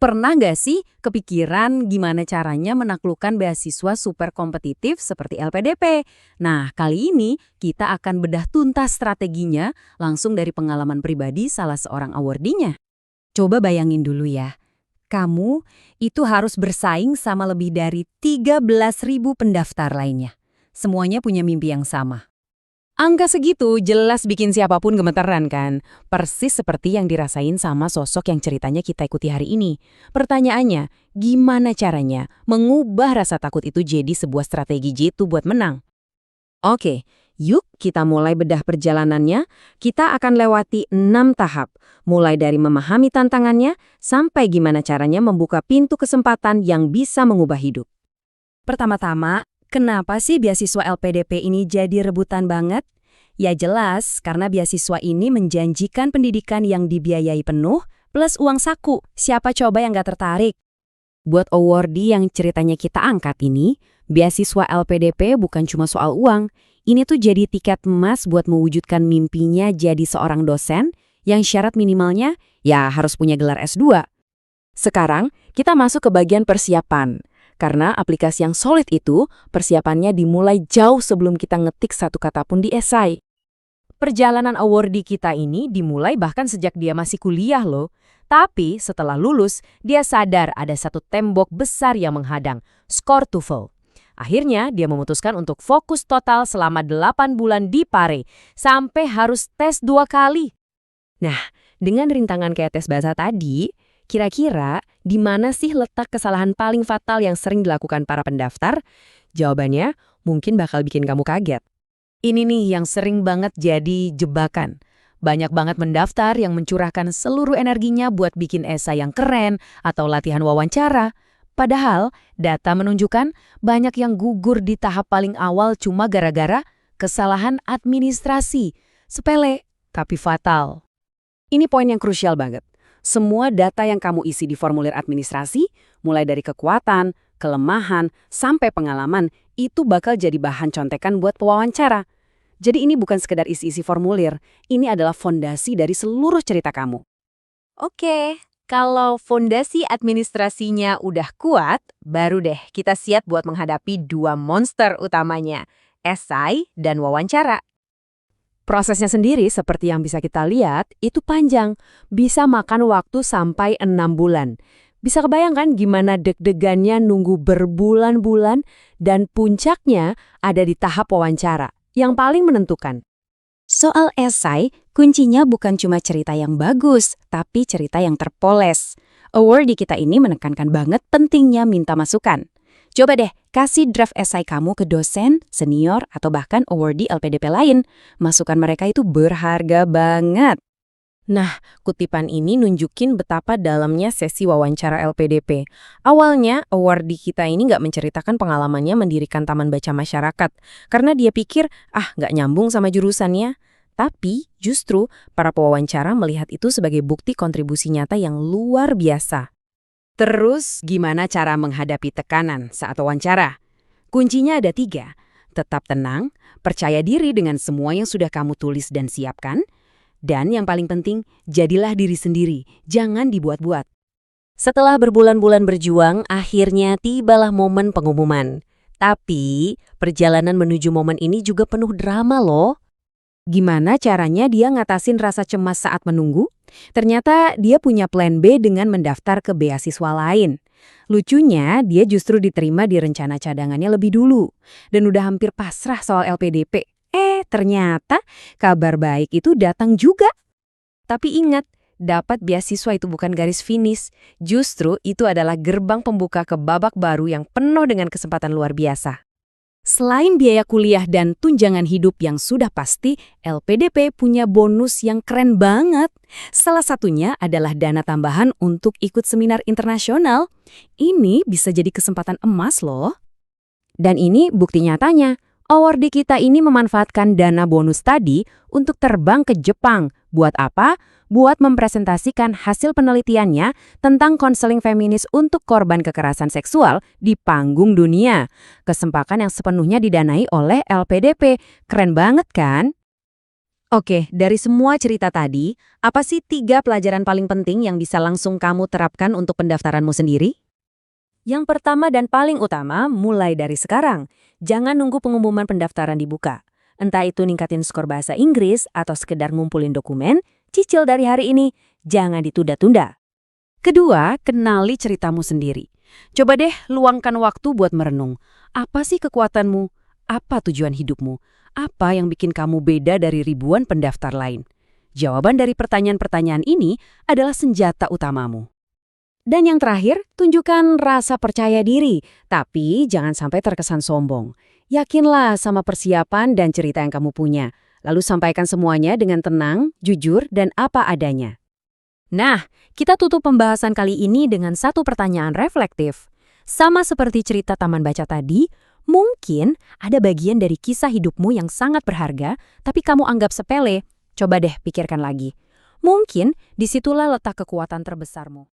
Pernah nggak sih kepikiran gimana caranya menaklukkan beasiswa super kompetitif seperti LPDP? Nah, kali ini kita akan bedah tuntas strateginya langsung dari pengalaman pribadi salah seorang awardinya. Coba bayangin dulu ya, kamu itu harus bersaing sama lebih dari 13.000 pendaftar lainnya. Semuanya punya mimpi yang sama. Angka segitu jelas bikin siapapun gemeteran kan? Persis seperti yang dirasain sama sosok yang ceritanya kita ikuti hari ini. Pertanyaannya, gimana caranya mengubah rasa takut itu jadi sebuah strategi jitu buat menang? Oke, yuk kita mulai bedah perjalanannya. Kita akan lewati 6 tahap, mulai dari memahami tantangannya sampai gimana caranya membuka pintu kesempatan yang bisa mengubah hidup. Pertama-tama, kenapa sih beasiswa LPDP ini jadi rebutan banget? Ya jelas, karena beasiswa ini menjanjikan pendidikan yang dibiayai penuh plus uang saku. Siapa coba yang nggak tertarik? Buat awardee yang ceritanya kita angkat ini, beasiswa LPDP bukan cuma soal uang. Ini tuh jadi tiket emas buat mewujudkan mimpinya jadi seorang dosen yang syarat minimalnya ya harus punya gelar S2. Sekarang, kita masuk ke bagian persiapan. Karena aplikasi yang solid itu, persiapannya dimulai jauh sebelum kita ngetik satu kata pun di esai. Perjalanan awardee kita ini dimulai bahkan sejak dia masih kuliah loh. Tapi setelah lulus, dia sadar ada satu tembok besar yang menghadang, skor TOEFL. Akhirnya, dia memutuskan untuk fokus total selama 8 bulan di Pare, sampai harus tes 2 kali. Nah, dengan rintangan kayak tes bahasa tadi, kira-kira di mana sih letak kesalahan paling fatal yang sering dilakukan para pendaftar? Jawabannya mungkin bakal bikin kamu kaget. Ini nih yang sering banget jadi jebakan. Banyak banget mendaftar yang mencurahkan seluruh energinya buat bikin esai yang keren atau latihan wawancara. Padahal data menunjukkan banyak yang gugur di tahap paling awal cuma gara-gara kesalahan administrasi. Sepele, tapi fatal. Ini poin yang krusial banget. Semua data yang kamu isi di formulir administrasi, mulai dari kekuatan, kelemahan, sampai pengalaman, itu bakal jadi bahan contekan buat pewawancara. Jadi ini bukan sekedar isi-isi formulir, ini adalah fondasi dari seluruh cerita kamu. Oke, kalau fondasi administrasinya udah kuat, baru deh kita siap buat menghadapi 2 monster utamanya, esai dan wawancara. Prosesnya sendiri seperti yang bisa kita lihat, itu panjang. Bisa makan waktu sampai 6 bulan. Bisa kebayangkan gimana deg-degannya nunggu berbulan-bulan dan puncaknya ada di tahap wawancara, yang paling menentukan. Soal esai, kuncinya bukan cuma cerita yang bagus, tapi cerita yang terpoles. Awardee kita ini menekankan banget pentingnya minta masukan. Coba deh, kasih draft esai kamu ke dosen, senior, atau bahkan awardee LPDP lain. Masukan mereka itu berharga banget. Nah, kutipan ini nunjukin betapa dalamnya sesi wawancara LPDP. Awalnya, awardee kita ini nggak menceritakan pengalamannya mendirikan taman baca masyarakat, karena dia pikir, nggak nyambung sama jurusannya. Tapi, justru para pewawancara melihat itu sebagai bukti kontribusi nyata yang luar biasa. Terus, gimana cara menghadapi tekanan saat wawancara? Kuncinya ada 3. Tetap tenang, percaya diri dengan semua yang sudah kamu tulis dan siapkan, dan yang paling penting, jadilah diri sendiri, jangan dibuat-buat. Setelah berbulan-bulan berjuang, akhirnya tibalah momen pengumuman. Tapi, perjalanan menuju momen ini juga penuh drama loh. Gimana caranya dia ngatasin rasa cemas saat menunggu? Ternyata dia punya plan B dengan mendaftar ke beasiswa lain. Lucunya, dia justru diterima di rencana cadangannya lebih dulu. Dan udah hampir pasrah soal LPDP. Ternyata kabar baik itu datang juga. Tapi ingat, dapat beasiswa itu bukan garis finish. Justru itu adalah gerbang pembuka ke babak baru yang penuh dengan kesempatan luar biasa. Selain biaya kuliah dan tunjangan hidup yang sudah pasti, LPDP punya bonus yang keren banget. Salah satunya adalah dana tambahan untuk ikut seminar internasional. Ini bisa jadi kesempatan emas loh. Dan ini bukti nyatanya. Awardee kita ini memanfaatkan dana bonus tadi untuk terbang ke Jepang. Buat apa? Buat mempresentasikan hasil penelitiannya tentang konseling feminis untuk korban kekerasan seksual di panggung dunia. Kesempatan yang sepenuhnya didanai oleh LPDP. Keren banget kan? Oke, dari semua cerita tadi, apa sih 3 pelajaran paling penting yang bisa langsung kamu terapkan untuk pendaftaranmu sendiri? Yang pertama dan paling utama, mulai dari sekarang. Jangan nunggu pengumuman pendaftaran dibuka. Entah itu ningkatin skor bahasa Inggris atau sekedar ngumpulin dokumen, cicil dari hari ini. Jangan ditunda-tunda. Kedua, kenali ceritamu sendiri. Coba deh luangkan waktu buat merenung. Apa sih kekuatanmu? Apa tujuan hidupmu? Apa yang bikin kamu beda dari ribuan pendaftar lain? Jawaban dari pertanyaan-pertanyaan ini adalah senjata utamamu. Dan yang terakhir, tunjukkan rasa percaya diri, tapi jangan sampai terkesan sombong. Yakinlah sama persiapan dan cerita yang kamu punya. Lalu sampaikan semuanya dengan tenang, jujur, dan apa adanya. Nah, kita tutup pembahasan kali ini dengan satu pertanyaan reflektif. Sama seperti cerita Taman Baca tadi, mungkin ada bagian dari kisah hidupmu yang sangat berharga, tapi kamu anggap sepele. Coba deh pikirkan lagi. Mungkin disitulah letak kekuatan terbesarmu.